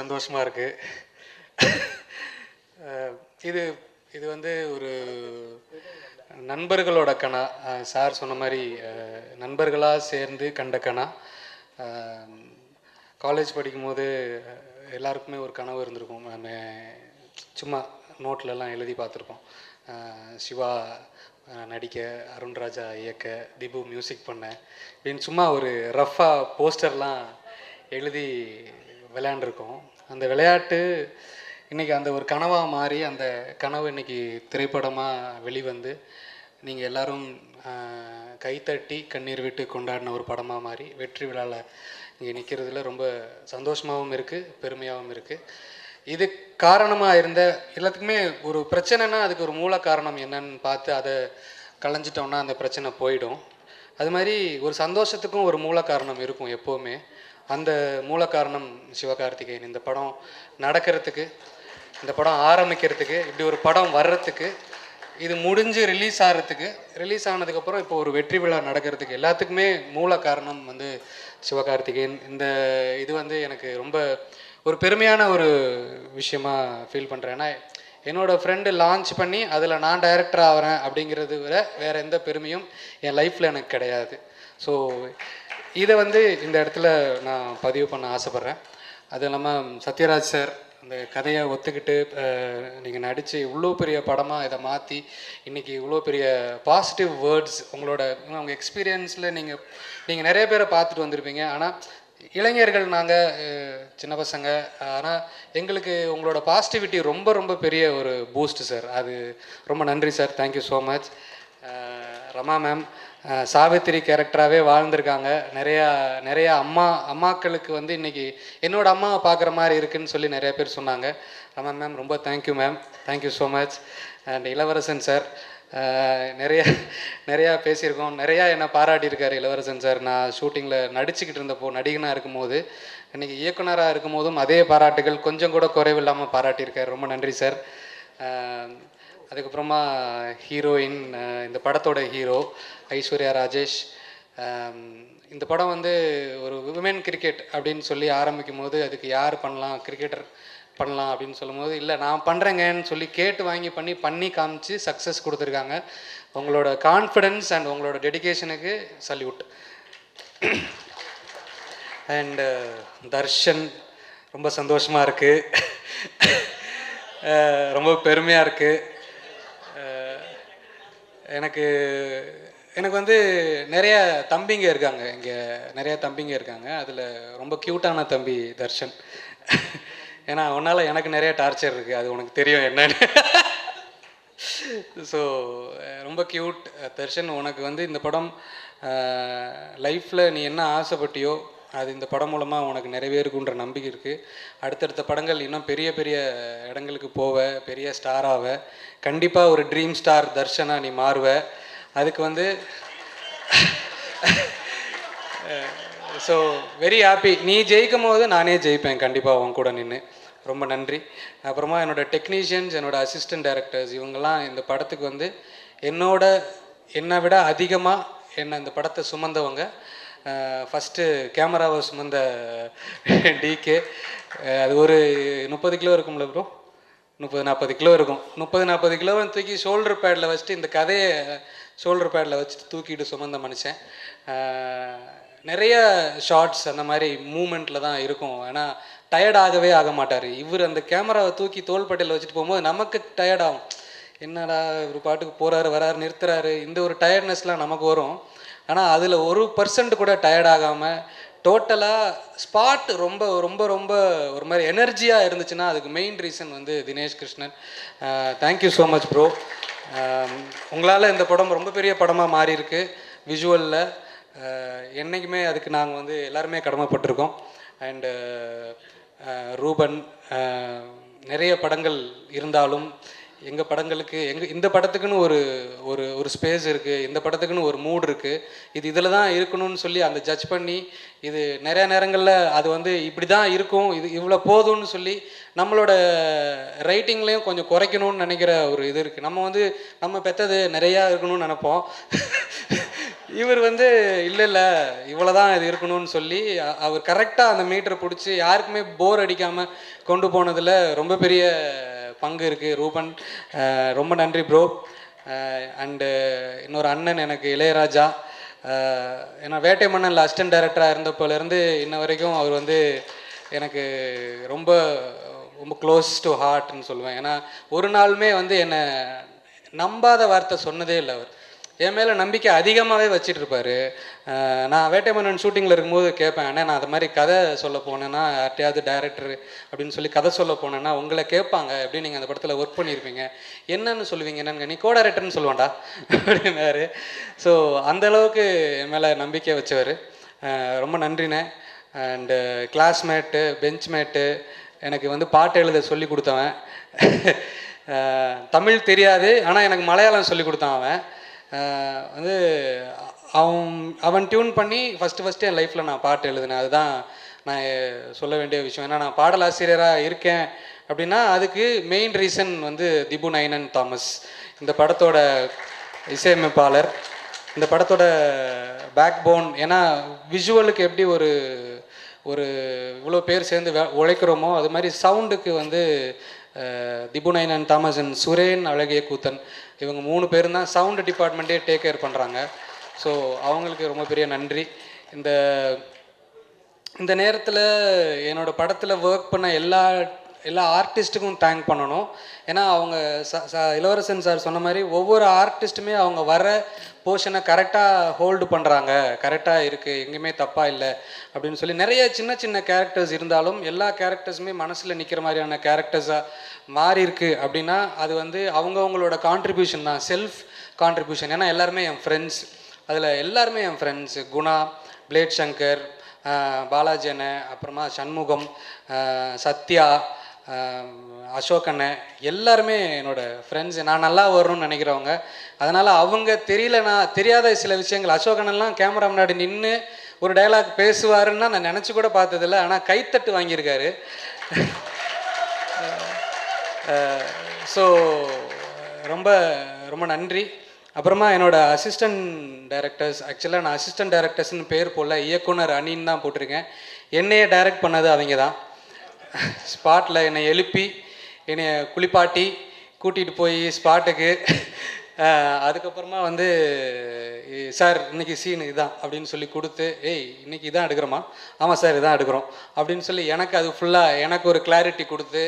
சந்தோஷமாக இருக்குது. இது இது வந்து ஒரு நண்பர்களோட கணா. சார் சொன்ன மாதிரி நண்பர்களாக சேர்ந்து கண்ட கணா. காலேஜ் படிக்கும்போது எல்லாருக்குமே ஒரு கனவு இருந்திருக்கும். நம்ம சும்மா நோட்லலாம் எழுதி பார்த்துருப்போம். சிவா நடிக்க, அருண்ராஜா இயக்க, திபு மியூசிக் பண்ண அப்படின்னு சும்மா ஒரு ரஃப்பாக போஸ்டர்லாம் எழுதி விளையாண்டுருக்கோம். அந்த விளையாட்டு இன்றைக்கி அந்த ஒரு கனவாக மாறி அந்த கனவு இன்றைக்கி திரைப்படமாக வெளிவந்து நீங்கள் எல்லோரும் கைத்தட்டி கண்ணீர் விட்டு கொண்டாடின ஒரு படமாக மாறி வெற்றி விழாவில் இங்கே நிற்கிறதுல ரொம்ப சந்தோஷமாகவும் இருக்குது, பெருமையாகவும் இருக்குது. இது காரணமாக இருந்த எல்லாத்துக்குமே ஒரு பிரச்சனைனா அதுக்கு ஒரு மூல காரணம் என்னன்னு பார்த்து அதை களைஞ்சிட்டோம்னா அந்த பிரச்சனை போயிடும். அது மாதிரி ஒரு சந்தோஷத்துக்கும் ஒரு மூல காரணம் இருக்கும் எப்போவுமே. அந்த மூல காரணம் சிவகார்த்திகேயன். இந்த படம் நடக்கிறதுக்கு, இந்த படம் ஆரம்பிக்கிறதுக்கு, இப்படி ஒரு படம் வர்றதுக்கு, இது முடிஞ்சு ரிலீஸ் ஆகிறதுக்கு, ரிலீஸ் ஆனதுக்கப்புறம் இப்போ ஒரு வெற்றி விழா நடக்கிறதுக்கு எல்லாத்துக்குமே மூல காரணம் வந்து சிவகார்த்திகேயன். இந்த இது வந்து எனக்கு ரொம்ப ஒரு பெருமையான ஒரு விஷயமாக ஃபீல் பண்ணுறேன். ஏன்னா என்னோடய ஃப்ரெண்டு லான்ச் பண்ணி அதில் நான் டைரக்டர் ஆகிறேன் அப்படிங்கிறது விட வேறு எந்த பெருமையும் என் லைஃப்பில் எனக்கு கிடையாது. ஸோ இதை வந்து இந்த இடத்துல நான் பதிவு பண்ண ஆசைப்பட்றேன். அது இல்லாமல் சத்யராஜ் சார் அந்த கதையை ஒத்துக்கிட்டு நீங்கள் நடித்து இவ்வளோ பெரிய படமாக இதை மாற்றி இன்றைக்கி இவ்வளோ பெரிய பாசிட்டிவ் வேர்ட்ஸ் உங்கள் எக்ஸ்பீரியன்ஸில் நீங்கள் நிறைய பேரை பார்த்துட்டு வந்திருப்பீங்க. ஆனால் இளைஞர்கள் நாங்கள் சின்ன பசங்க, ஆனால் எங்களுக்கு உங்களோட பாசிட்டிவிட்டி ரொம்ப ரொம்ப பெரிய ஒரு பூஸ்ட் சார். அது ரொம்ப நன்றி sir. Thank you so much. Rama ma'am Savithri கேரக்டராகவே வாழ்ந்திருக்காங்க. நிறையா அம்மாக்களுக்கு வந்து இன்றைக்கி என்னோடய அம்மாவை பார்க்குற மாதிரி இருக்குதுன்னு சொல்லி நிறைய பேர் சொன்னாங்க. ரமா மேம் ரொம்ப thank you ma'am. Thank you so much. And இளவரசன் சார் நிறையா பேசியிருக்கோம். நிறையா என்னை பாராட்டியிருக்காரு இளவரசன் சார். நான் ஷூட்டிங்கில் நடிச்சுக்கிட்டு இருந்தப்போ, நடிகனாக இருக்கும்போது, இன்றைக்கி இயக்குனராக இருக்கும் போதும் அதே பாராட்டுகள் கொஞ்சம் கூட குறைவில்லாமல் பாராட்டியிருக்காரு. ரொம்ப நன்றி சார். அதுக்கப்புறமா ஹீரோயின், இந்த படத்தோட ஹீரோ ஐஸ்வர்யா ராஜேஷ். இந்த படம் வந்து ஒரு விமென் கிரிக்கெட் அப்படின்னு சொல்லி ஆரம்பிக்கும் போது அதுக்கு யார் பண்ணலாம், கிரிக்கெட்டர் பண்ணலாம் அப்படின்னு சொல்லும்போது இல்லை நான் பண்ணுறேங்கன்னு சொல்லி கேட்டு வாங்கி பண்ணி காமிச்சு சக்ஸஸ் கொடுத்துருக்காங்க. உங்களோட கான்ஃபிடென்ஸ் அண்ட் உங்களோட டெடிகேஷனுக்கு சல்யூட். அண்டு தர்ஷன் ரொம்ப சந்தோஷமாக இருக்குது, ரொம்ப பெருமையாக இருக்குது. எனக்கு வந்து நிறைய தம்பிங்க இருக்காங்க, இங்கே நிறையா தம்பிங்க இருக்காங்க. அதில் ரொம்ப க்யூட்டான தம்பி தர்ஷன். ஏன்னா உன்னால் எனக்கு நிறைய டார்ச்சர் இருக்குது, அது உனக்கு தெரியும் என்னன்னு. ஸோ ரொம்ப க்யூட் தர்ஷன். உனக்கு வந்து இந்த படம் லைஃப்பில் நீ என்ன ஆசைப்பட்டியோ அது இந்த படம் மூலமாக உனக்கு நிறைவேறுக்குன்ற நம்பிக்கை இருக்குது. அடுத்தடுத்த படங்கள் இன்னும் பெரிய பெரிய இடங்களுக்கு போவ, பெரிய ஸ்டாராக, கண்டிப்பாக ஒரு ட்ரீம் ஸ்டார் தர்ஷனாக நீ மாறுவ. அதுக்கு வந்து ஸோ வெரி ஹாப்பி. நீ ஜெயிக்கும் போது நானே ஜெயிப்பேன் கண்டிப்பாக உன் கூட நின்று. ரொம்ப நன்றி. அப்புறமா என்னோடய டெக்னீஷியன்ஸ், என்னோடய அசிஸ்டன்ட் டைரக்டர்ஸ், இவங்கெல்லாம் இந்த படத்துக்கு வந்து என்னை விட அதிகமாக இந்த படத்தை சுமந்தவங்க. ஃபஸ்ட்டு கேமராவை சுமந்த டிகே. அது ஒரு 30 கிலோ இருக்கும்ல ப்ரோ, 30-40 கிலோ இருக்கும். 30-40 கிலோவை தூக்கி ஷோல்டர் பேடில் வச்சுட்டு இந்த கதையை ஷோல்டர் பேடில் வச்சுட்டு தூக்கிட்டு சுமந்த மனுஷன். நிறைய ஷார்ட்ஸ் அந்த மாதிரி மூமெண்ட்டில் தான் இருக்கும். ஏன்னா டயர்டாகவே ஆக மாட்டார் இவர். அந்த கேமராவை தூக்கி தோள்பட்டையில் வச்சுட்டு போகும்போது நமக்கு டயர்டாகும். என்னடா ஒரு பாட்டுக்கு போகிறாரு வராரு நிறுத்துறாரு, இந்த ஒரு டயர்ட்னஸ்லாம் நமக்கு வரும். ஆனால் அதில் 1% கூட டயர்டாகாமல் டோட்டலாக ஸ்பாட் ரொம்ப ரொம்ப ரொம்ப ஒரு மாதிரி எனர்ஜியாக இருந்துச்சுன்னா அதுக்கு மெயின் ரீசன் வந்து Dinesh Krishnan. Thank you so much bro. உங்களால் இந்த படம் ரொம்ப பெரிய படமாக மாறி இருக்கு விஷுவலில். என்றைக்குமே அதுக்கு நாங்கள் வந்து எல்லாருமே கடமைப்பட்டிருக்கோம். அண்டு ரூபன், நிறைய படங்கள் இருந்தாலும் எங்கள் படங்களுக்கு இந்த படத்துக்குன்னு ஒரு ஸ்பேஸ் இருக்குது, இந்த படத்துக்குன்னு ஒரு மூட் இருக்குது, இது இதில் தான் இருக்கணும்னு சொல்லி அந்த ஜட்ஜ் பண்ணி இது நிறையா நேரங்களில் அது வந்து இப்படி தான் இருக்கும், இது இவ்வளோ போதும்னு சொல்லி நம்மளோட ரைட்டிங்லேயும் கொஞ்சம் குறைக்கணும்னு நினைக்கிற ஒரு இது இருக்குது. நம்ம பெற்றது நிறையா இருக்கணும்னு நினைப்போம். இவர் வந்து இல்லை இல்லை இவ்வளோ தான் இது இருக்கணும்னு சொல்லி அவர் கரெக்டாக அந்த மீட்டரை பிடிச்சி யாருக்குமே போர் அடிக்காமல் கொண்டு போனதில் ரொம்ப பெரிய பங்கு இருக்குது ரூபன். ரொம்ப நன்றி ப்ரோ. அண்டு இன்னொரு அண்ணன் எனக்கு இளையராஜா. ஏன்னா வேட்டை மன்னனில் அசிஸ்டன்ட் டைரக்டராக இருந்தப்போலேருந்து இன்ன வரைக்கும் அவர் வந்து எனக்கு ரொம்ப ரொம்ப க்ளோஸ் டு ஹார்ட்னு சொல்லுவேன். ஏன்னா ஒரு நாளுமே வந்து என்னை நம்பாத வார்த்தை சொன்னதே இல்லை. அவர் என் மேலே நம்பிக்கை அதிகமாகவே வச்சுட்டு இருப்பார். நான் வேட்டை மன்னன் ஷூட்டிங்கில் இருக்கும்போது கேட்பேன், அண்ணே நான் அது மாதிரி கதை சொல்ல போனேன்னா யார்ட்டையாவது டைரக்டர் அப்படின்னு சொல்லி கதை சொல்ல போனேன்னா உங்களை கேட்பாங்க, எப்படி நீங்கள் அந்த படத்தில் ஒர்க் பண்ணியிருப்பீங்க, என்னன்னு சொல்லுவீங்க, என்னங்க நீ கோ டைரக்டர்னு சொல்லுவாண்டா அப்படின்னாரு. ஸோ அந்தளவுக்கு என் மேலே நம்பிக்கை வச்சவர். ரொம்ப நன்றிண்ணே. அண்டு கிளாஸ்மேட்டு பெஞ்ச்மேட்டு எனக்கு வந்து பாட்டு எழுத சொல்லி கொடுத்தவன். தமிழ் தெரியாது ஆனால் எனக்கு மலையாளம் சொல்லி கொடுத்தான் அவன். வந்து அவன் டியூன் பண்ணி ஃபஸ்ட்டு என் லைஃப்பில் நான் பாட்டு எழுதினேன். அதுதான் நான் சொல்ல வேண்டிய விஷயம். ஏன்னா நான் பாடலாசிரியராக இருக்கேன் அப்படின்னா அதுக்கு மெயின் ரீசன் வந்து திபு நைனன் தாமஸ், இந்த படத்தோட இசையமைப்பாளர், இந்த படத்தோட பேக் போன். ஏன்னா விஷுவலுக்கு எப்படி ஒரு ஒரு இவ்வளோ பேர் சேர்ந்து உழைக்கிறோமோ அது மாதிரி சவுண்டுக்கு வந்து திபு நைனன் தாமஸ் அண்ட் சுரேன் அழகிய கூத்தன் இவங்க 3 பேரும் தான் சவுண்டு டிபார்ட்மெண்ட்டே டேக் கேர் பண்ணுறாங்க. ஸோ அவங்களுக்கு ரொம்ப பெரிய நன்றி. இந்த நேரத்தில் என்னோடய படத்தில் ஒர்க் பண்ண எல்லா ஆர்டிஸ்ட்டுக்கும் தேங்க் பண்ணணும். ஏன்னா அவங்க இளவரசன் சார் சொன்ன மாதிரி ஒவ்வொரு ஆர்டிஸ்ட்டுமே அவங்க வர போர்ஷனை கரெக்டாக ஹோல்டு பண்ணுறாங்க, கரெக்டாக இருக்குது, எங்கேயுமே தப்பாக இல்லை அப்படின்னு சொல்லி நிறைய சின்ன சின்ன கேரக்டர்ஸ் இருந்தாலும் எல்லா கேரக்டர்ஸுமே மனசில் நிற்கிற மாதிரியான கேரக்டர்ஸாக மாறி இருக்கு அப்படின்னா அது வந்து அவங்கவுங்களோட கான்ட்ரிபியூஷன் தான், செல்ஃப் கான்ட்ரிபியூஷன். ஏன்னா எல்லாருமே என் ஃப்ரெண்ட்ஸ், அதில் எல்லாருமே என் ஃப்ரெண்ட்ஸ். குணா, பிளேட் சங்கர், பாலாஜி அண்ணன், அப்புறமா சண்முகம், சத்யா, அசோக் அண்ணன், எல்லாருமே என்னோடய ஃப்ரெண்ட்ஸ். நான் நல்லா வரணும்னு நினைக்கிறவங்க. அதனால் அவங்க தெரியாத சில விஷயங்கள், அசோக் அண்ணன்லாம் கேமரா முன்னாடி நின்று ஒரு டைலாக் பேசுவாருன்னா நான் நினச்சி கூட பார்த்ததில்ல. ஆனால் கைத்தட்டு வாங்கியிருக்காரு. ஸோ ரொம்ப ரொம்ப நன்றி. அப்புறமா என்னோடய அசிஸ்டன்ட் டைரக்டர்ஸ், ஆக்சுவலாக நான் அசிஸ்டன்ட் டைரக்டர்ஸ்னு பேர் போடல, இயக்குனர் அணின்னு தான் போட்டிருக்கேன். என்னையே டைரக்ட் பண்ணது அவங்க தான். ஸ்பாட்டில் என்னை எழுப்பி என்னை குளிப்பாட்டி கூட்டிகிட்டு போய் ஸ்பாட்டுக்கு, அதுக்கப்புறமா வந்து சார் இன்றைக்கி சீன் இதுதான் அப்படின்னு சொல்லி கொடுத்து, ஏய் இன்றைக்கி இதான் எடுக்கிறோமா, ஆமாம் சார் இதான் எடுக்கிறோம் அப்படின்னு சொல்லி எனக்கு அது ஃபுல்லாக எனக்கு ஒரு கிளாரிட்டி கொடுத்து,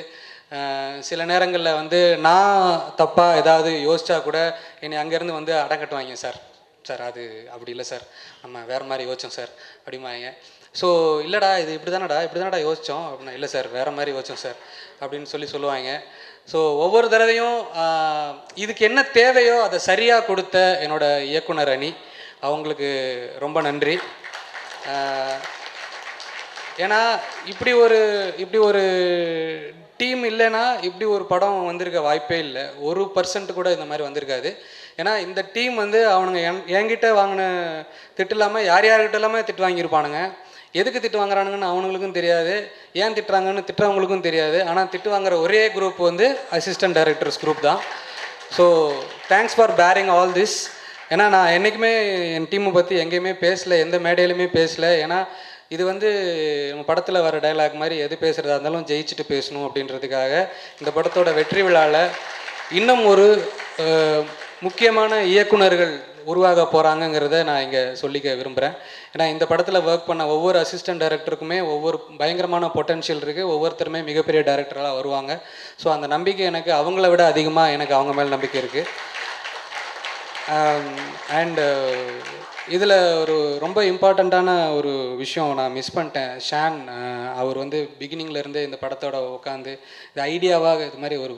சில நேரங்களில் வந்து நான் தப்பாக ஏதாவது யோசித்தா கூட என்னை அங்கேருந்து வந்து அடங்கட்டுவாங்க. சார் அது அப்படி இல்லை சார், நம்ம வேறு மாதிரி யோசித்தோம் சார் அப்படிமாங்க. ஸோ இல்லைடா இது இப்படி தானடா யோசித்தோம் அப்படின்னா, இல்லை சார் வேறு மாதிரி யோசித்தோம் சார் அப்படின்னு சொல்லுவாங்க. ஸோ ஒவ்வொரு தடவையும் இதுக்கு என்ன தேவையோ அதை சரியாக கொடுத்த என்னோடய இயக்குனர் அணி, அவங்களுக்கு ரொம்ப நன்றி. ஏன்னா இப்படி ஒரு டீம் இல்லைன்னா இப்படி ஒரு படம் வந்திருக்க வாய்ப்பே இல்லை. 1% கூட இந்த மாதிரி வந்திருக்காது. ஏன்னா இந்த டீம் வந்து அவனுங்க என்கிட்ட வாங்கின திட்டு இல்லாமல் யார்கிட்ட இல்லாமல் திட்டு வாங்கியிருப்பானுங்க. எதுக்கு திட்டு வாங்குறானுங்கன்னு அவனுங்களுக்கும் தெரியாது, ஏன் திட்டுறாங்கன்னு திட்டுறவங்களுக்கும் தெரியாது. ஆனால் திட்டு வாங்குற ஒரே குரூப் வந்து அசிஸ்டன்ட் டைரக்டர்ஸ் குரூப் தான். So thanks for bearing all this. ஏன்னா நான் என்றைக்குமே என் டீமை பற்றி எங்கேயுமே பேசலை, எந்த மேடையிலுமே பேசலை. ஏன்னா இது வந்து நம்ம படத்தில் வர டைலாக் மாதிரி எது பேசுகிறதா இருந்தாலும் ஜெயிச்சுட்டு பேசணும் அப்படின்றதுக்காக இந்த படத்தோட வெற்றி விழாவில் இன்னும் ஒரு முக்கியமான இயக்குனர்கள் உருவாக போகிறாங்கங்கிறத நான் இங்கே சொல்லிக்க விரும்புகிறேன். ஏன்னா இந்த படத்தில் ஒர்க் பண்ண ஒவ்வொரு அசிஸ்டன்ட் டைரக்டருக்குமே ஒவ்வொரு பயங்கரமான பொட்டன்ஷியல் இருக்குது. ஒவ்வொருத்தருமே மிகப்பெரிய டைரக்டராக வருவாங்க. ஸோ அந்த நம்பிக்கை எனக்கு அவங்கள விட அதிகமாக எனக்கு அவங்க மேலே நம்பிக்கை இருக்குது. அண்டு இதில் ஒரு ரொம்ப இம்பார்ட்டண்ட்டான ஒரு விஷயம் நான் மிஸ் பண்ணிட்டேன். ஷான் அவர் வந்து பிகினிங்லேருந்தே இந்த படத்தோட உட்காந்து இந்த ஐடியாவாக இது மாதிரி ஒரு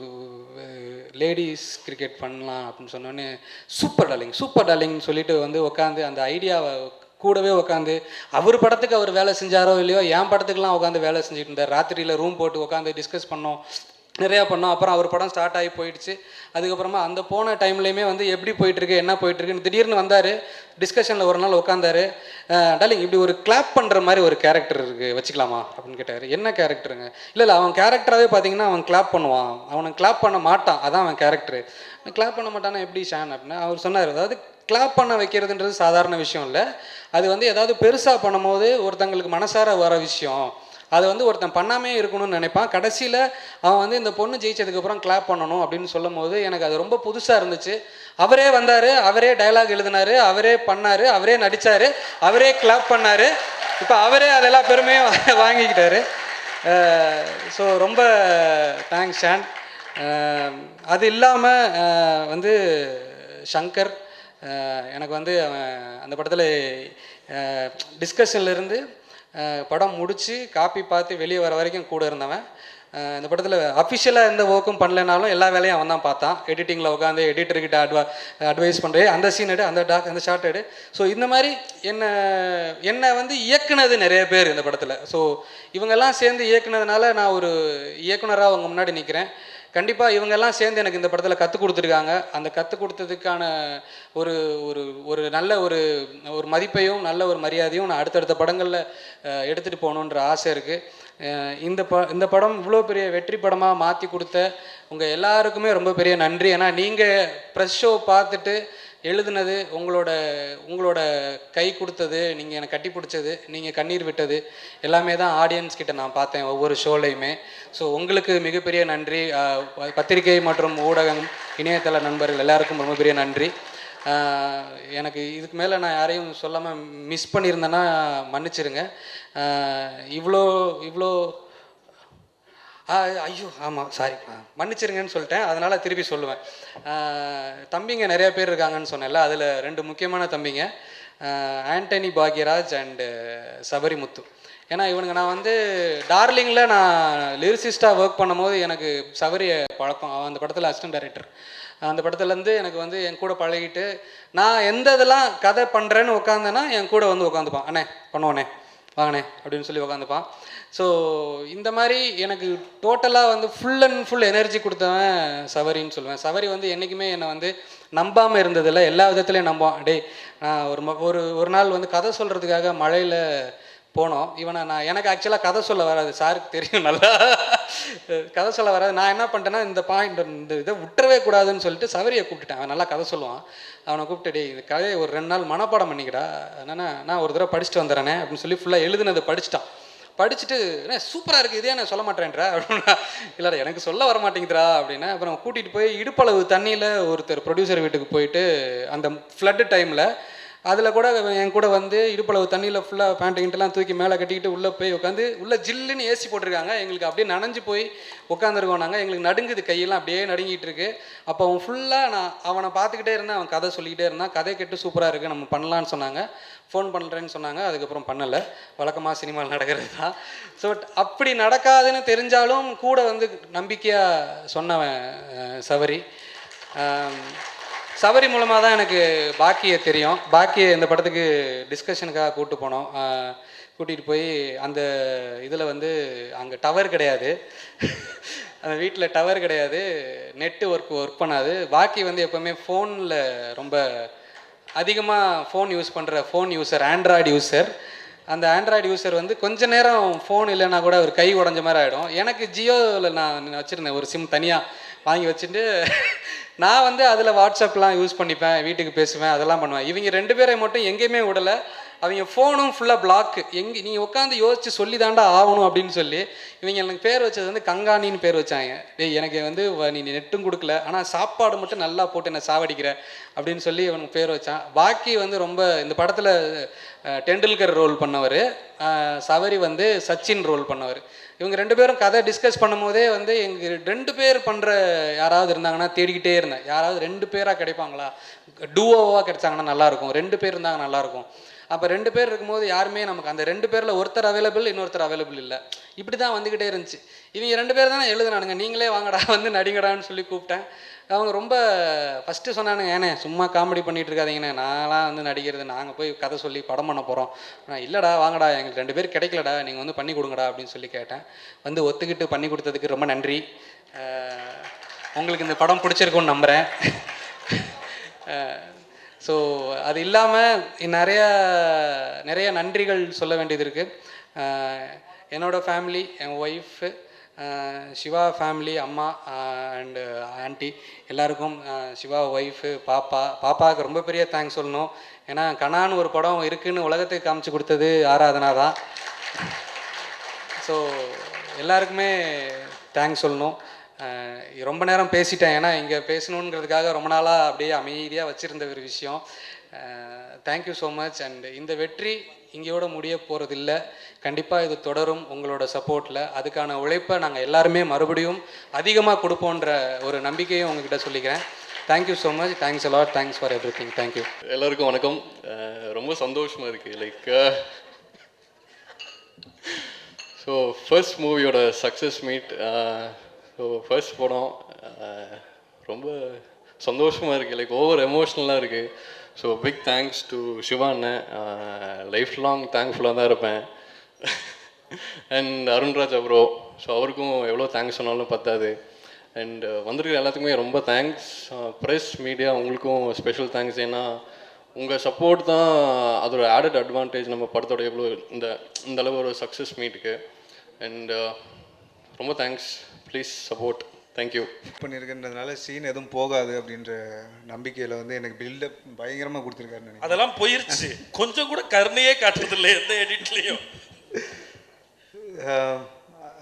லேடிஸ் கிரிக்கெட் பண்ணலாம் அப்படின்னு சொன்னோன்னே சூப்பர் டார்லிங்னு சொல்லிட்டு வந்து உட்காந்து அந்த ஐடியாவை கூடவே உட்காந்து அவர் படத்துக்கு அவர் வேலை செஞ்சாரோ இல்லையோ என் படத்துக்கெலாம் உட்காந்து வேலை செஞ்சுட்டு இருந்தார். ராத்திரியில் ரூம் போட்டு உட்காந்து டிஸ்கஸ் பண்ணோம், நிறையா பண்ணோம். அப்புறம் அவர் படம் ஸ்டார்ட் ஆகி போயிடுச்சு. அதுக்கப்புறமா அந்த போன டைம்லேயுமே வந்து எப்படி போயிட்டுருக்கு என்ன போயிட்டுருக்குன்னு திடீர்னு வந்தார். டிஸ்கஷனில் ஒரு நாள் உட்காந்தாரு. டார்லிங் இப்படி ஒரு கிளாப் பண்ணுற மாதிரி ஒரு கேரக்டர் இருக்குது வச்சுக்கலாமா அப்படின்னு கேட்டார். என்ன கேரக்டருங்க? இல்லை அவன் கேரக்டராகவே பார்த்தீங்கன்னா அவன் கிளாப் பண்ணுவான், அவனை கிளாப் பண்ண மாட்டான், அதான் அவன் கேரக்டரு. கிளாப் பண்ண மாட்டானா எப்படி ஷான் அப்படின்னா அவர் சொன்னார். அதாவது கிளாப் பண்ண வைக்கிறதுன்றது சாதாரண விஷயம் இல்லை. அது வந்து ஏதாவது பெருசாக பண்ணும்போது ஒருத்தங்களுக்கு மனசார வர விஷயம். அதை வந்து ஒருத்தன் பண்ணாமே இருக்கணும்னு நினைப்பான். கடைசியில் அவன் வந்து இந்த பொண்ணு ஜெயிச்சதுக்கப்புறம் கிளாப் பண்ணணும் அப்படின்னு சொல்லும் போது எனக்கு அது ரொம்ப புதுசாக இருந்துச்சு. அவரே வந்தார், அவரே டைலாக் எழுதினார், அவரே பண்ணார், அவரே நடித்தார், அவரே கிளாப் பண்ணார். இப்போ அவரே அதெல்லாம் பெருமையும் வாங்கிக்கிட்டாரு. ஸோ ரொம்ப தேங்க்ஸ் ஷான். அது இல்லாமல் வந்து ஷங்கர் எனக்கு வந்து அந்த படத்தில் டிஸ்கஷன்லேருந்து படம் முடித்து காப்பி பார்த்து வெளியே வர வரைக்கும் கூட இருந்தவன். இந்த படத்தில் அஃபிஷியலாக எந்த ஒர்க்கும் பண்ணலைனாலும் எல்லா வேலையும் அவன் தான் பார்த்தான். எடிட்டிங்கில் உட்காந்து எடிட்டர்கிட்ட அட்வைஸ் பண்ணுறேன், அந்த சீன் எடு, அந்த ஷார்ட் எடு. ஸோ இந்த மாதிரி என்னை வந்து இயக்குனது நிறைய பேர் இந்த படத்தில். ஸோ இவங்கெல்லாம் சேர்ந்து இயக்குனதுனால நான் ஒரு இயக்குனராக அவங்க முன்னாடி நிற்கிறேன். கண்டிப்பாக இவங்கெல்லாம் சேர்ந்து எனக்கு இந்த படத்தில் கற்றுக் கொடுத்துருக்காங்க. அந்த கற்றுக் கொடுத்ததுக்கான ஒரு ஒரு ஒரு நல்ல ஒரு ஒரு மதிப்பையும் நல்ல ஒரு மரியாதையும் நான் அடுத்தடுத்த படங்களில் எடுத்துகிட்டு போகணுன்ற ஆசை இருக்குது. இந்த படம் இவ்வளோ பெரிய வெற்றி படமாக மாற்றி கொடுத்த உங்கள் எல்லாருக்குமே ரொம்ப பெரிய நன்றி. ஏன்னா நீங்கள் ப்ரெஸ் ஷோ பார்த்துட்டு எழுதுனது, உங்களோட கை கொடுத்தது, நீங்கள் எனக்கு கட்டி பிடிச்சது, நீங்கள் கண்ணீர் விட்டது எல்லாமே தான் ஆடியன்ஸ் கிட்ட நான் பார்த்தேன் ஒவ்வொரு ஷோலையுமே. ஸோ உங்களுக்கு மிகப்பெரிய நன்றி. பத்திரிகை மற்றும் ஊடகம், இணையதள நண்பர்கள் எல்லாருக்கும் ரொம்ப பெரிய நன்றி. எனக்கு இதுக்கு மேலே நான் யாரையும் சொல்லாமல் மிஸ் பண்ணியிருந்தேன்னா மன்னிச்சிருங்க. இவ்வளோ ஐயோ ஆமாம் சாரி மன்னிச்சிருங்கன்னு சொல்லிட்டேன், அதனால் திருப்பி சொல்லுவேன். தம்பிங்க நிறைய பேர் இருக்காங்கன்னு சொன்னேன்ல, அதில் 2 முக்கியமான தம்பிங்க, ஆண்டனி பாக்யராஜ் அண்டு சபரிமுத்து. ஏன்னா இவனுங்க நான் வந்து டார்லிங்கில் நான் லிரிசிஸ்டாக ஒர்க் பண்ணும்போது எனக்கு சபரியை பழக்கம். அவன் அந்த படத்தில் அசிஸ்டன்ட் டைரக்டர். அந்த படத்துலேருந்து எனக்கு வந்து என் கூட பழகிட்டு நான் எந்த இதெல்லாம் கதை பண்ணுறேன்னு உட்காந்தேன்னா என் கூட வந்து உட்காந்துப்பான். அண்ணே பண்ணுவோண்ணே வாங்கண்ணே அப்படின்னு சொல்லி உட்காந்துப்பான். ஸோ இந்த மாதிரி எனக்கு டோட்டலாக வந்து ஃபுல் அண்ட் ஃபுல் எனர்ஜி கொடுத்தவன் சவரின்னு சொல்லுவேன். சவரி வந்து என்றைக்குமே என்னை வந்து நம்பாமல் இருந்ததில்லை, எல்லா விதத்துலேயும் நம்புவான். டே நான் ஒரு நாள் வந்து கதை சொல்கிறதுக்காக மழையில் போனோம். நான் எனக்கு ஆக்சுவலாக கதை சொல்ல வராது, சாருக்கு தெரியும் நல்லா கதை சொல்ல வராது. நான் என்ன பண்ணிட்டேன்னா இந்த இதை விட்டுறவே கூடாதுன்னு சொல்லிட்டு சவரியை கூப்பிட்டுட்டேன். அவன் நல்லா கதை சொல்லுவான். அவனை கூப்பிட்டு டே இந்த கதையை ஒரு 2 நாள் மனப்பாடம் பண்ணிக்கிடா, என்னன்னா நான் ஒரு தடவை படிச்சுட்டு வந்துடுறேனே அப்படின்னு சொல்லி ஃபுல்லாக எழுதுனதை படிச்சுட்டான். படிச்சுட்டு என்ன சூப்பராக இருக்குது, இதே நான் சொல்ல மாட்டேன்றா அப்படின்னா, இல்லைடா எனக்கு சொல்ல வர மாட்டேங்குதுரா அப்படின்னா. அப்புறம் கூட்டிகிட்டு போய் இடுப்பளவு தண்ணியில் ஒருத்தர் ப்ரொடியூசர் வீட்டுக்கு போயிட்டு அந்த ஃப்ளட்டு டைமில் அதில் கூட என் கூட வந்து இடுப்பளவு தண்ணியில் ஃபுல்லாக பேண்ட் கிண்டெல்லாம் தூக்கி மேலே கட்டிக்கிட்டு உள்ளே போய் உட்காந்து உள்ளே ஜில்லுன்னு ஏசி போட்டிருக்காங்க. எங்களுக்கு அப்படியே நனைஞ்சு போய் உட்காந்துருக்கோம் நாங்கள். எங்களுக்கு நடுங்குது, கையெல்லாம் அப்படியே நடுங்கிட்டு இருக்கு. அப்போ அவன் ஃபுல்லாக நான் அவனை பார்த்துக்கிட்டே இருந்தேன், அவன் கதை சொல்லிக்கிட்டே இருந்தான். கதை கேட்டு சூப்பராக இருக்குது, நம்ம பண்ணலான்னு சொன்னாங்க. ஃபோன் பண்ணுறேன்னு சொன்னாங்க, அதுக்கப்புறம் பண்ணலை. வழக்கமாக சினிமாவில் நடக்கிறது தான். ஸோ அப்படி நடக்காதுன்னு தெரிஞ்சாலும் கூட வந்து நம்பிக்கையாக சொன்னவன் சவரி. சவரி மூலமாக தான் எனக்கு பாக்கியை தெரியும். பாக்கியை இந்த படத்துக்கு டிஸ்கஷனுக்காக கூப்பிட்டு போனோம். கூட்டிகிட்டு போய் அந்த இதில் வந்து அங்கே டவர் கிடையாது, அந்த வீட்டில் டவர் கிடையாது, நெட்டு ஒர்க் பண்ணாது. பாக்கி வந்து எப்போவுமே ஃபோனில் ரொம்ப அதிகமாக ஃபோன் யூஸ் பண்ணுற ஃபோன் யூஸர், ஆண்ட்ராய்டு யூஸர். அந்த ஆண்ட்ராய்டு யூஸர் வந்து கொஞ்ச நேரம் ஃபோன் இல்லைன்னா கூட ஒரு கை உடஞ்ச மாதிரி ஆகிடும். எனக்கு ஜியோவில் நான் வச்சுருந்தேன் ஒரு சிம் தனியாக வாங்கி வச்சுட்டு நான் வந்து அதில் வாட்ஸ்அப்லாம் யூஸ் பண்ணிப்பேன், வீட்டுக்கு பேசுவேன், அதெல்லாம் பண்ணுவேன். இவங்க 2 பேரை மட்டும் எங்கேயுமே விடலை. அவங்க ஃபோனும் ஃபுல்லாக பிளாக்கு. நீங்கள் உட்காந்து யோசித்து சொல்லி தாண்டா ஆகணும் அப்படின்னு சொல்லி இவங்க எனக்கு பேர் வச்சது வந்து கங்காணின்னு பேர் வச்சாங்க. டேய் எனக்கு வந்து நீ நெட்டும் கொடுக்கல, ஆனால் சாப்பாடு மட்டும் நல்லா போட்டு என்னை சாவடிக்கிற அப்படின்னு சொல்லி இவனுக்கு பேர் வச்சான். பாக்கி வந்து ரொம்ப இந்த படத்தில் டெண்டுல்கர் ரோல் பண்ணவர், சவரி வந்து சச்சின் ரோல் பண்ணவர். இவங்க 2 பேரும் கதை டிஸ்கஸ் பண்ணும் போதே வந்து எங்கள் 2 பேர் பண்ணுற யாராவது இருந்தாங்கன்னா தேடிக்கிட்டே இருந்தேன். யாராவது 2 பேராக கிடைப்பாங்களா, டூவோவாக கிடைச்சாங்கன்னா நல்லாயிருக்கும், 2 பேர் இருந்தாங்க நல்லாயிருக்கும். அப்போ 2 பேர் இருக்கும்போது யாருமே நமக்கு அந்த 2 பேரில் ஒருத்தர் அவைலபிள், இன்னொருத்தர் அவைலபிள் இல்லை. இப்படி தான் வந்துக்கிட்டே இருந்துச்சு. இவங்க 2 பேர் தானே எழுதுனானுங்க, நீங்களே வாங்கடா வந்து நடிங்கடான்னு சொல்லி கூப்பிட்டேன். அவங்க ரொம்ப ஃபஸ்ட்டு சொன்னானுங்க, ஏனே சும்மா காமெடி பண்ணிகிட்டு இருக்காதீங்கண்ணே, நான்லாம் வந்து நடிக்கிறது, நாங்கள் போய் கதை சொல்லி படம் பண்ண போகிறோம். நான் இல்லைடா வாங்கடா, எங்களுக்கு 2 பேர் கிடைக்கலடா, நீங்கள் வந்து பண்ணி கொடுங்கடா அப்படின்னு சொல்லி கேட்டேன். வந்து ஒத்துக்கிட்டு பண்ணி கொடுத்ததுக்கு ரொம்ப நன்றி. உங்களுக்கு இந்த படம் பிடிச்சிருக்குன்னு நம்புகிறேன். ஸோ அது இல்லாமல் நிறைய நன்றிகள் சொல்ல வேண்டியது இருக்குது. என்னோடய ஃபேமிலி, என் ஒய்ஃபு, சிவா ஃபேமிலி, அம்மா அண்டு ஆண்டி எல்லாருக்கும், சிவா ஒய்ஃபு, பாப்பாவுக்கு ரொம்ப பெரிய தேங்க்ஸ் சொல்லணும். ஏன்னா கனான்னு ஒரு படம் இருக்குதுன்னு உலகத்துக்கு காமிச்சு கொடுத்தது ஆராதனா தான். ஸோ எல்லாருக்குமே தேங்க்ஸ் சொல்லணும். ரொம்ப நேரம் பேசிட்டேன், ஏன்னா இங்கே பேசணுங்கிறதுக்காக ரொம்ப நாளாக அப்படியே அமைதியாக வச்சுருந்த ஒரு விஷயம். Thank you so much. அண்ட் இந்த வெற்றி இங்கேயோட முடிய போகிறதில்ல, கண்டிப்பாக இது தொடரும் உங்களோட சப்போர்ட்டில். அதுக்கான உழைப்பை நாங்கள் எல்லாருமே மறுபடியும் அதிகமாக கொடுப்போன்ற ஒரு நம்பிக்கையும் உங்ககிட்ட சொல்லிக்கிறேன். Thank you so much. Thanks a lot. Thanks for everything. Thank you. எல்லாருக்கும் வணக்கம். ரொம்ப சந்தோஷமாக இருக்குது. லைக் ஸோ ஃபர்ஸ்ட் மூவியோட சக்ஸஸ் மீட். ஸோ ஃபர்ஸ்ட் படம் ரொம்ப சந்தோஷமாக இருக்குது. லைக் ஓவர் எமோஷ்னலாக இருக்குது. So big thanks to Siva அண்ணன். லைஃப் லாங் தேங்க்ஃபுல்லாக தான் இருப்பேன். அண்ட் அருண்ராஜ் ப்ரோ, ஸோ அவருக்கும் எவ்வளோ தேங்க்ஸ் சொன்னாலும் பத்தாது. அண்ட் வந்திருக்கிற எல்லாத்துக்குமே ரொம்ப தேங்க்ஸ். ப்ரெஸ் மீடியா உங்களுக்கும் ஸ்பெஷல் தேங்க்ஸ். ஏன்னா உங்கள் சப்போர்ட் தான் அதோட ஆடட் அட்வான்டேஜ் நம்ம படத்தோட எவ்வளோ இந்த அளவு ஒரு சக்ஸஸ் மீட்டுக்கு. அண்ட் ரொம்ப தேங்க்ஸ். Please support. தேங்க்யூ. பண்ணியிருக்கின்றதுனால சீன் எதுவும் போகாது அப்படின்ற நம்பிக்கையில் வந்து எனக்கு பில்டப் பயங்கரமாக கொடுத்துருக்காருன்னு. அதெல்லாம் போயிருச்சு. கொஞ்சம் கூட கருணையே காட்டுறதில்லை எந்த எடிட்லேயும்.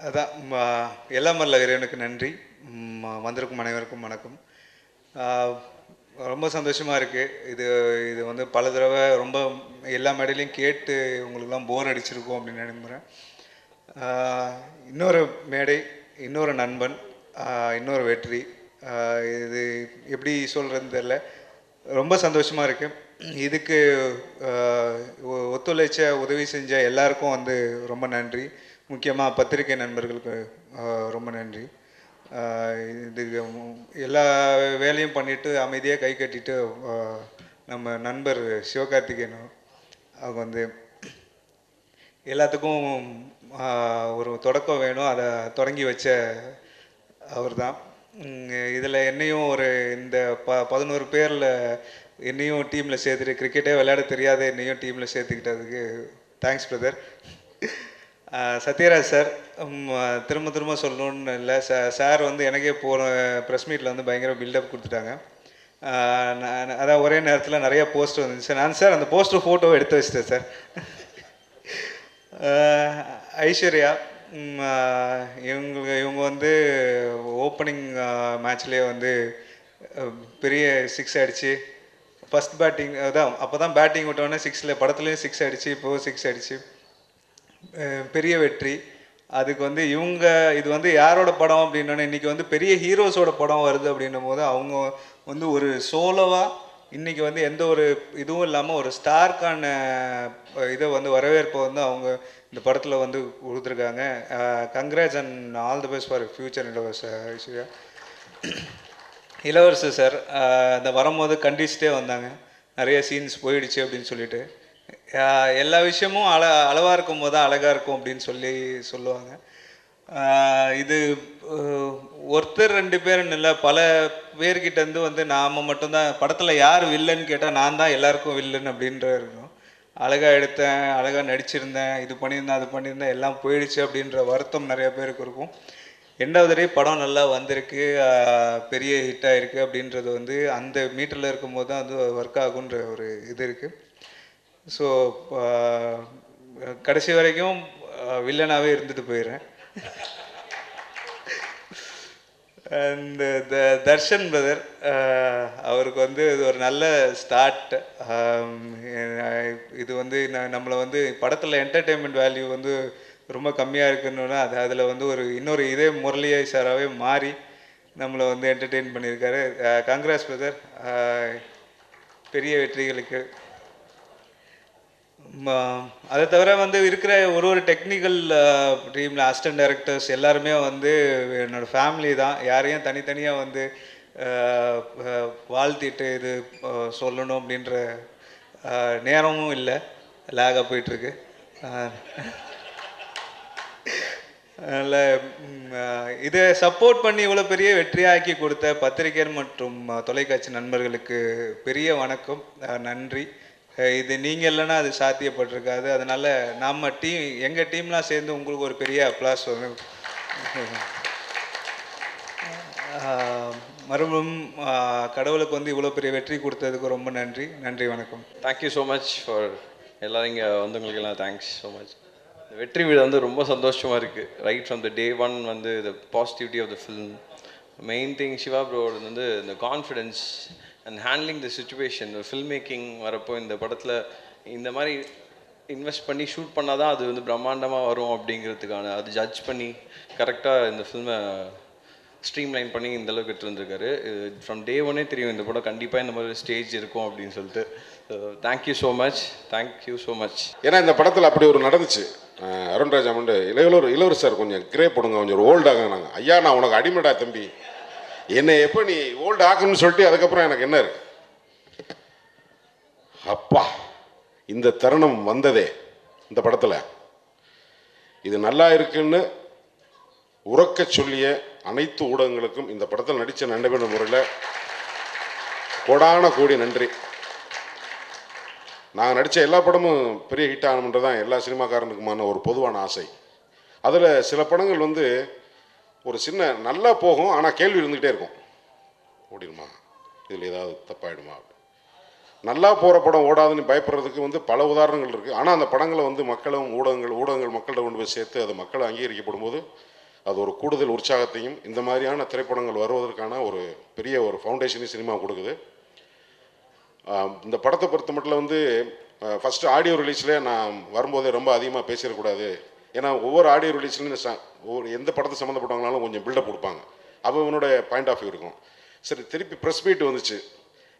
அதான் எல்லாம் வல்ல இறைவனுக்கு நன்றி. வந்திருக்கும் அனைவருக்கும் வணக்கம். ரொம்ப சந்தோஷமாக இருக்குது. இது வந்து பல தடவை ரொம்ப எல்லா மேடையிலையும் கேட்டு உங்களுக்குலாம் போர் அடிச்சிருக்கோம் அப்படின்னு நம்புகிறேன். இன்னொரு மேடை, இன்னொரு நண்பன், இன்னொரு வெற்றி. இது எப்படி சொல்கிறதுன்னு தெரில. ரொம்ப சந்தோஷமாக இருக்குது. இதுக்கு ஒத்துழைச்ச உதவி செஞ்ச எல்லாருக்கும் வந்து ரொம்ப நன்றி. முக்கியமாக பத்திரிகை நண்பர்களுக்கு ரொம்ப நன்றி. இது எல்லா வேலையும் பண்ணிவிட்டு அமைதியாக கை கட்டிட்டு நம்ம நண்பர் சிவகார்த்திகேயன் அவங்க வந்து எல்லாத்துக்கும் ஒரு தொடக்கம் வேணும், அதை தொடங்கி வச்ச அவர் தான். இதில் என்னையும் ஒரு இந்த 11 பேரில் என்னையும் டீமில் சேர்த்துட்டு, கிரிக்கெட்டே விளையாட தெரியாத என்னையும் டீமில் சேர்த்துக்கிட்டதுக்கு தேங்க்ஸ் பிரதர். சத்யராஜ் சார், திரும்ப சொல்லணுன்னு இல்லை, சார் வந்து எனக்கே போன ப்ரெஸ் மீட்டில் வந்து பயங்கர பில்டப் கொடுத்துட்டாங்க. அதான் ஒரே நேரத்தில் நிறைய போஸ்டர் வந்துச்சு சார். நான் சார் அந்த போஸ்டர் ஃபோட்டோவை எடுத்து வச்சிட்டேன் சார். ஐஸ்வர்யா இவங்க வந்து ஓப்பனிங் மேட்ச்லேயே வந்து பெரிய 6 அடித்து ஃபஸ்ட் பேட்டிங் அதான் அப்போ தான் பேட்டிங் விட்டோன்னே 6ல் படத்துலேயும் 6 அடித்து இப்போது 6 அடித்து பெரிய வெற்றி. அதுக்கு வந்து இது வந்து யாரோட படம் அப்படின்னோடனே இன்றைக்கி வந்து பெரிய ஹீரோஸோட படம் வருது அப்படின்னும் போது அவங்க வந்து ஒரு சோலோவாக இன்றைக்கி வந்து எந்த ஒரு இதுவும் இல்லாமல் ஒரு ஸ்டார்க்கான இதை வந்து வரவேற்பை வந்து அவங்க இந்த படத்தில் வந்து கொடுத்துருக்காங்க. Congrats and all the best for future Aishwarya. Ilavarasu sir அந்த வரும்போது கண்டிச்சுட்டே வந்தாங்க, நிறைய சீன்ஸ் போயிடுச்சு அப்படின்னு சொல்லிட்டு. எல்லா விஷயமும் அளவாக இருக்கும் போது தான் அழகாக இருக்கும் அப்படின்னு சொல்லுவாங்க. இது ஒருத்தர் 2 பேருன்னு இல்லை, பல பேர்கிட்டேருந்து வந்து நாம் மட்டும்தான் படத்தில் யார் வில்லன்னு கேட்டால் நான் தான் எல்லாருக்கும் வில்லன் அப்படின்ற இருக்கும். அழகாக எடுத்தேன், அழகாக நடிச்சிருந்தேன், இது பண்ணியிருந்தேன், அது பண்ணியிருந்தேன், எல்லாம் போயிடுச்சு அப்படின்ற வருத்தம் நிறைய பேருக்கு இருக்கும். 2வது படம் நல்லா வந்திருக்கு, பெரிய ஹிட்டாக இருக்குது அப்படின்றது வந்து அந்த மீட்டரில் இருக்கும்போது தான் அது ஒர்க் ஆகுன்ற ஒரு இது இருக்குது. ஸோ கடைசி வரைக்கும் வில்லனாகவே இருந்துட்டு போயிடுறேன். அண்ட் தர்ஷன் பிரதர், அவருக்கு வந்து இது ஒரு நல்ல ஸ்டார்ட். இது வந்து நம்மளை வந்து படத்தில் என்டர்டெயின்மெண்ட் வேல்யூ வந்து ரொம்ப கம்மியாக இருக்குன்னு அதில் வந்து இன்னொரு இதே முரளியை சாராகவே மாறி நம்மளை வந்து என்டர்டெயின் பண்ணியிருக்காரு. கங்க்ராட்ஸ் பிரதர், பெரிய வெற்றிகளுக்கு. அதை தவிர வந்து இருக்கிற ஒரு டெக்னிக்கல் டீமில் அசிஸ்டன்ட் டைரக்டர்ஸ் எல்லாருமே வந்து என்னோடய ஃபேமிலி தான். யாரையும் தனித்தனியாக வந்து வாழ்த்திட்டு இது சொல்லணும் அப்படின்ற நேரமும் இல்லை, லேகாக போயிட்டுருக்கு. அதில் இதை சப்போர்ட் பண்ணி இவ்வளோ பெரிய வெற்றியாக்கி கொடுத்த பத்திரிகை மற்றும் தொலைக்காட்சி நண்பர்களுக்கு பெரிய வணக்கம், நன்றி. இது நீங்கள் இல்லைன்னா அது சாத்தியப்பட்டிருக்காது. அதனால் நம்ம எங்கள் டீம்லாம் சேர்ந்து உங்களுக்கு ஒரு பெரிய அப்ளாஸ் வந்து மறுபடியும் கடவுளுக்கு வந்து இவ்வளோ பெரிய வெற்றி கொடுத்ததுக்கு ரொம்ப நன்றி. நன்றி, வணக்கம். தேங்க்யூ ஸோ மச் ஃபார் எல்லோரும் இங்கே வந்தவங்களுக்கெல்லாம் தேங்க்ஸ் ஸோ மச். வெற்றி வீடு வந்து ரொம்ப சந்தோஷமாக இருக்குது. Right from the day one வந்து the positivity of the film, main thing Siva ப்ரோட வந்து இந்த confidence and handling the situation. Film making வரப்போ இந்த படத்தில் இந்த மாதிரி இன்வெஸ்ட் பண்ணி ஷூட் பண்ணால் தான் அது வந்து பிரம்மாண்டமாக வரும் அப்படிங்கிறதுக்கான அது ஜட்ஜ் பண்ணி கரெக்டாக இந்த ஃபில்மை ஸ்ட்ரீம்லைன் பண்ணி இந்த அளவுக்கு எடுத்து வந்திருக்காரு. ஃப்ரம் டே ஒன்னே தெரியும் இந்த படம் கண்டிப்பாக இந்த மாதிரி ஸ்டேஜ் இருக்கும் அப்படின்னு சொல்லிட்டு. Thank you so much, thank you so much. ஏன்னா இந்த படத்தில் அப்படி ஒரு நடந்துச்சு. அருண்ராஜ் அமௌண்டு இளவரசர் சார் கொஞ்சம் கிரே போடுங்க, கொஞ்சம் ஒரு ஓல்டாக நாங்கள். ஐயா நான் உனக்கு அடிமடா தம்பி, என்னை எப்போ நீ ஓல்டு ஆக்கணும்னு சொல்லிட்டு அதுக்கப்புறம் எனக்கு என்ன இருக்கு அப்பா. இந்த தருணம் வந்ததே இந்த படத்தில். இது நல்லா இருக்குன்னு உறக்க சொல்லிய அனைத்து ஊடகங்களுக்கும் இந்த படத்தில் நடித்த நண்பர்கள் முறையில் கோடான கோடி நன்றி. நாங்கள் நடித்த எல்லா படமும் பெரிய ஹிட் ஆகணுன்றது தான் எல்லா சினிமாக்காரனுக்குமான ஒரு பொதுவான ஆசை. அதில் சில படங்கள் வந்து ஒரு சின்ன நல்லா போகும், ஆனால் கேள்வி இருந்துக்கிட்டே இருக்கும். ஓடிடுமா, இதில் ஏதாவது தப்பாயிடுமா, நல்லா போகிற படம் ஓடாதுன்னு பயப்படுறதுக்கு வந்து பல உதாரணங்கள் இருக்குது. ஆனால் அந்த படங்களை வந்து மக்களும் ஊடகங்கள் மக்கள்கிட்ட கொண்டு போய் சேர்த்து அது மக்களை அங்கீகரிக்கப்படும் போது அது ஒரு கூடுதல் உற்சாகத்தையும் இந்த மாதிரியான திரைப்படங்கள் வருவதற்கான ஒரு பெரிய ஒரு ஃபவுண்டேஷனையும் சினிமா கொடுக்குது. இந்த படத்தை பொறுத்த மட்டும் வந்து ஃபஸ்ட்டு ஆடியோ ரிலீஸில் நான் வரும்போதே ரொம்ப அதிகமாக பேசிடக்கூடாது. ஏன்னா ஒவ்வொரு ஆடியோ ரிலீஸ்லையும் ஒவ்வொரு எந்த படத்தை சம்மந்தப்பட்டவங்களாலும் கொஞ்சம் பில்டப் கொடுப்பாங்க, அவனோட பாயிண்ட் ஆஃப் வியூ இருக்கும். சரி, திருப்பி ப்ரெஸ் மீட் வந்துச்சு.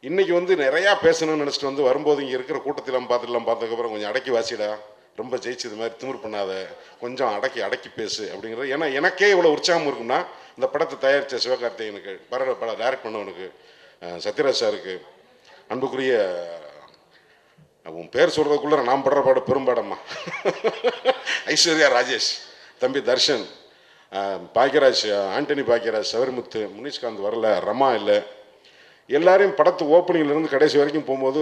இன்றைக்கி வந்து நிறையா பேசணும்னு நினச்சிட்டு வந்து வரும்போது இங்கே இருக்கிற கூட்டத்திலாம் பார்த்ததுக்கப்புறம் கொஞ்சம் அடக்கி வாசிடா, ரொம்ப ஜெயிச்சது மாதிரி திமிர் பண்ணாத, கொஞ்சம் அடக்கி பேசு அப்படிங்கிறது. ஏன்னா எனக்கே இவ்வளோ உற்சாகம் இருக்குன்னா இந்த படத்தை தயாரித்த சிவகார்த்திகேயனுக்கு, பல டைரக்ட் பண்ணவனுக்கு, சத்யராஜ் சாருக்கு, அன்புக்குரிய உன் பேர் சொல்கிறதுக்குள்ளே நான் படுற பாடு பெரும்பாடம்மா, ஐஸ்வர்யா ராஜேஷ், தம்பி தர்ஷன், பாக்கியராஜ், ஆண்டனி பாக்கியராஜ், சவரிமுத்து, முனிஷ்காந்த் வரல, ரமா இல்லை, எல்லாரையும் படத்து ஓப்பனிங்லேருந்து கடைசி வரைக்கும் போகும்போது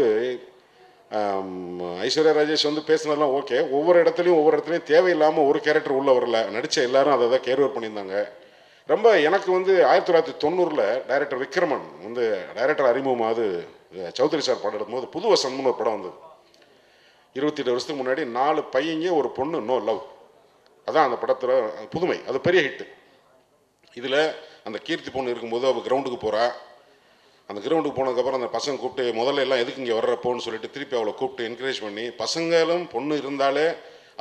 ஐஸ்வர்யா ராஜேஷ் வந்து பேசினதெல்லாம் ஓகே. ஒவ்வொரு இடத்துலையும் தேவையில்லாமல் ஒரு கேரக்டர் உள்ளே வரல. நடித்த எல்லாரும் அதை தான் கேர்வர் பண்ணியிருந்தாங்க. ரொம்ப எனக்கு வந்து 1990 டைரக்டர் விக்ரமன் வந்து டைரக்டர் அறிமுகமாவது சௌத்ரி சார் படம் எடுக்கும்போது புது வசந்தம்னு ஒரு படம் வந்தது. 28 வருஷத்துக்கு முன்னாடி 4 பையங்க ஒரு பொண்ணு, நோ லவ், அதான் அந்த படத்தில் புதுமை. அது பெரிய ஹிட்டு. இதில் அந்த கீர்த்தி பொண்ணு இருக்கும்போது அவள் கிரவுண்டுக்கு போகிறா. அந்த கிரவுண்டுக்கு போனதுக்கப்புறம் அந்த பசங்க கூப்பிட்டு முதல்ல எல்லாம் எதுக்கு இங்கே வர்றப்போன்னு சொல்லிட்டு திருப்பி அவளை கூப்பிட்டு என்கரேஜ் பண்ணி, பசங்களும் பொண்ணு இருந்தாலே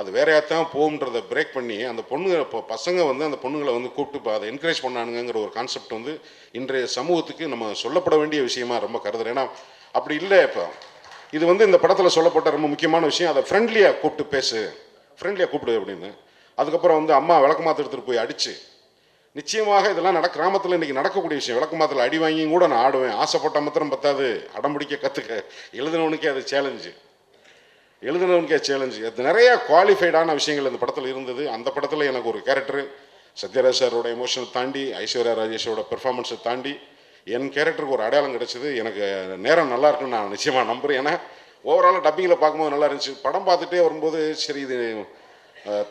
அது வேறையாத்தான் போகுன்றதை பிரேக் பண்ணி அந்த பொண்ணுங்க இப்போ பசங்க வந்து அந்த பொண்ணுங்களை வந்து கூப்பிட்டு இப்போ அதை என்கரேஜ் பண்ணானுங்கிற ஒரு கான்செப்ட் வந்து இன்றைய சமூகத்துக்கு நம்ம சொல்லப்பட வேண்டிய விஷயமா ரொம்ப கருதுறேன். ஏன்னா அப்படி இல்லை. இப்போ இது வந்து இந்த படத்தில் சொல்லப்பட்ட ரொம்ப முக்கியமான விஷயம். அதை ஃப்ரெண்ட்லியாக கூப்பிட்டு பேசு, ஃப்ரெண்ட்லியாக கூப்பிடு அப்படின்னு. அதுக்கப்புறம் வந்து அம்மா விளக்கமாத்த எடுத்துகிட்டு போய் அடிச்சு, நிச்சயமாக இதெல்லாம் கிராமத்தில் இன்றைக்கி நடக்கக்கூடிய விஷயம். விளக்கமாத்தில் அடி வாங்கியும் கூட நான் ஆடுவேன். ஆசைப்பட்ட மாத்திரம் பத்தாது, அடம்பிடிக்க கற்றுக்க. எழுதினவனுக்கே அது சேலஞ்சு, அது நிறைய குவாலிஃபைடான விஷயங்கள் இந்த படத்தில் இருந்தது. அந்த படத்தில் எனக்கு ஒரு கேரக்டரு சத்யராஜ் சாரோட எமோஷனை தாண்டி, ஐஸ்வர்யா ராஜேஷோட பெர்ஃபார்மன்ஸை தாண்டி என் கேரக்டருக்கு ஒரு அடையாளம் கிடச்சிது. எனக்கு நேரம் நல்லா இருக்குன்னு நான் நிச்சயமாக நம்புகிறேன். ஏன்னா ஓவராலாக டப்பிங்கில் பார்க்கும்போது நல்லா இருந்துச்சு. படம் பார்த்துட்டே வரும்போது சரி இது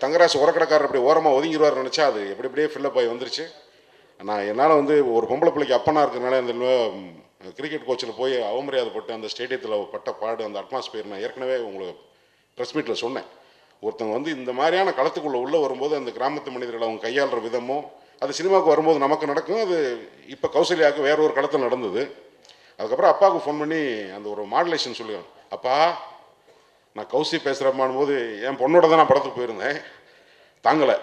தங்கராஜ் உரக்கடைக்காரர் அப்படி ஓரமாக ஒதுங்கிடுவார் நினச்சா அது எப்படியே ஃபில்லப் ஆகி வந்துருச்சு. நான் என்னால் வந்து ஒரு பொம்பளை பிள்ளைக்கு அப்பனா இருக்கிறனால இந்த கிரிக்கெட் கோச்சில் போய் அவமரியாதைப்பட்டு அந்த ஸ்டேடியத்தில் பட்ட பாடு, அந்த அட்மாஸ்பியர் நான் ஏற்கனவே உங்களுக்கு ப்ரெஸ் மீட்டில் சொன்னேன். ஒருத்தவங்க வந்து இந்த மாதிரியான களத்துக்குள்ளே வரும்போது அந்த கிராமத்து மனிதர்கள் அவங்க கையாளுற விதமும் அது சினிமாவுக்கு வரும்போது நமக்கு நடக்கும். அது இப்போ கௌசல்யாவுக்கு வேற ஒரு களத்தில் நடந்தது. அதுக்கப்புறம் அப்பாவுக்கு ஃபோன் பண்ணி அந்த ஒரு மாடுலேஷன் சொல்லுவேன், அப்பா நான் கௌசி பேசுகிறப்பான் போது என் பொண்ணோட தான் நான் படத்துக்கு போயிருந்தேன், தாங்கலை.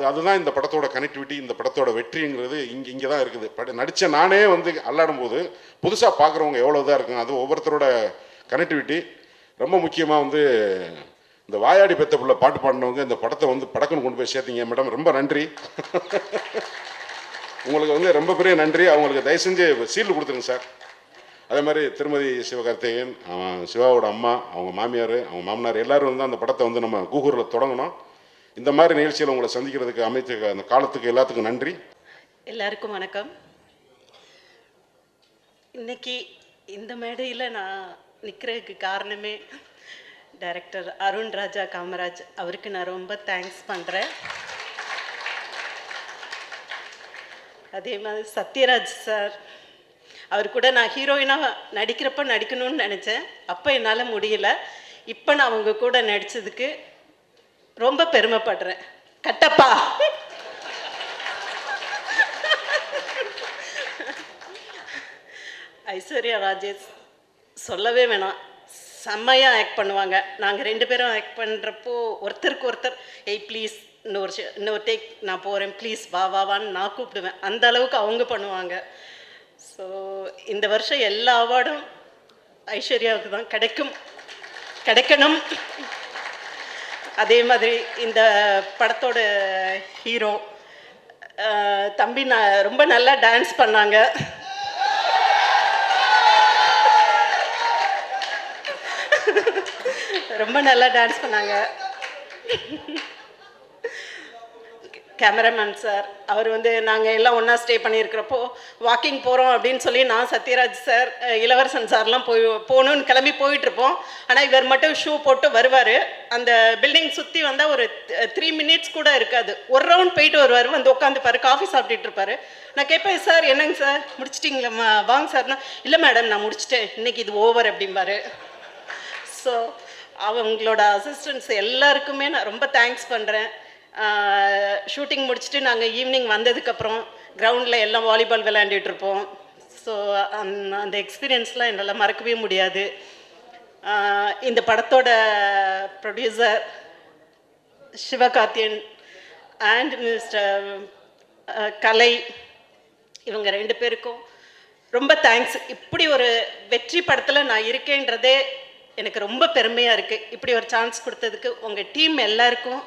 அதுதான் இந்த படத்தோட கனெக்டிவிட்டி, இந்த படத்தோட வெற்றிங்கிறது இங்கே தான் இருக்குது. நடித்த நானே வந்து அல்லாடும் போது புதுசாக பார்க்குறவங்க எவ்வளோ தான் இருக்குங்க. அது ஒவ்வொருத்தரோட கனெக்டிவிட்டி. ரொம்ப முக்கியமாக வந்து இந்த வாயாடி பெத்த பிள்ளை பாட்டு பாடினவங்க இந்த படத்தை வந்து படக்குன்னு கொண்டு போய் சேர்த்தீங்க மேடம், ரொம்ப நன்றி. உங்களுக்கு வந்து ரொம்ப பெரிய நன்றி. அவங்களுக்கு தயவு செஞ்சு சீல் கொடுத்துருங்க சார். அதே மாதிரி திருமதி சிவகார்த்திகேயன், சிவாவோட அம்மா, அவங்க மாமியார், அவங்க மாமனார் எல்லோரும் வந்து அந்த படத்தை வந்து நம்ம கூகூரில் தொடங்கணும். இந்த மாதிரி நிகழ்ச்சியில் உங்களை சந்திக்கிறதுக்கு அமைச்ச அந்த காலத்துக்கு எல்லாத்துக்கும் நன்றி. எல்லாருக்கும் வணக்கம். இன்னைக்கு இந்த மேடையில் நான் நிற்கிறதுக்கு காரணமே டைரக்டர் அருண் ராஜா காமராஜ் அவருக்கு நான் ரொம்ப தேங்க்ஸ் பண்ணுறேன். அதே மாதிரி சத்யராஜ் சார், அவர் கூட நான் ஹீரோயினாக நடிக்கிறப்ப நடிக்கணும்னு நினச்சேன். அப்போ என்னால் முடியல. இப்போ நான் அவங்க கூட நடித்ததுக்கு ரொம்ப பெருமைப்படுறேன். கட்டப்பா. ஐஸ்வர்யா ராஜேஷ் சொல்லவே வேணாம், செம்மையாக ஆக்ட் பண்ணுவாங்க. நாங்கள் 2 பேரும் ஆக்ட் பண்ணுறப்போ ஒருத்தருக்கு ஒருத்தர் ஏய் ப்ளீஸ் இன்னொரு டேக் நான் போகிறேன் ப்ளீஸ் வா வா வான்னு நான் கூப்பிடுவேன். அந்த அளவுக்கு அவங்க பண்ணுவாங்க. ஸோ இந்த வருஷம் எல்லா அவார்டும் ஐஸ்வர்யாவுக்கு தான் கிடைக்கணும். அதே மாதிரி இந்த படத்தோட ஹீரோ தம்பி ரொம்ப நல்லா டான்ஸ் பண்ணாங்க. ரொம்ப நல்லா டான்ஸ் பண்ணாங்க. கேமராமேன் சார், அவர் நாங்கள் எல்லாம் ஒன்றா ஸ்டே பண்ணியிருக்கிறப்போ வாக்கிங் போகிறோம் அப்படின்னு சொல்லி நான் சத்யராஜ் சார் இளவரசன் சார்லாம் போகணுன்னு கிளம்பி போயிட்டுருப்போம். ஆனால் இவர் மட்டும் ஷூ போட்டு வருவார். அந்த பில்டிங் சுற்றி வந்தால் ஒரு 3 மினிட்ஸ் கூட இருக்காது. ஒரு ரவுண்ட் போயிட்டு வருவார், உட்காந்துப்பார், காஃபி சாப்பிட்டுட்டு இருப்பார். நான் கேட்பேன், சார் என்னங்க சார் முடிச்சிட்டிங்களா, வாங்க சார்னா, இல்லை மேடம் நான் முடிச்சிட்டேன், இன்னைக்கு இது ஓவர் அப்படிம்பாரு. ஸோ அவங்களோட அசிஸ்டன்ஸ் எல்லாருக்குமே நான் ரொம்ப தேங்க்ஸ் பண்ணுறேன். ஷூட்டிங் முடிச்சுட்டு நாங்கள் ஈவினிங் வந்ததுக்கப்புறம் கிரவுண்டில் எல்லாம் வாலிபால் விளையாண்டுட்ருப்போம். ஸோ அந்த எக்ஸ்பீரியன்ஸ்லாம் என்னால் மறக்கவே முடியாது. இந்த படத்தோட ப்ரொடியூசர் சிவகார்த்தியன் அண்ட் மிஸ்டர் கலை, இவங்க 2 பேருக்கும் ரொம்ப தேங்க்ஸ். இப்படி ஒரு வெற்றி படத்தில் நான் இருக்கேன்றதே எனக்கு ரொம்ப பெருமையாக இருக்குது. இப்படி ஒரு சான்ஸ் கொடுத்ததுக்கு உங்கள் டீம் எல்லாருக்கும்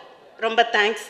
ரொம்ப தேங்க்ஸ்.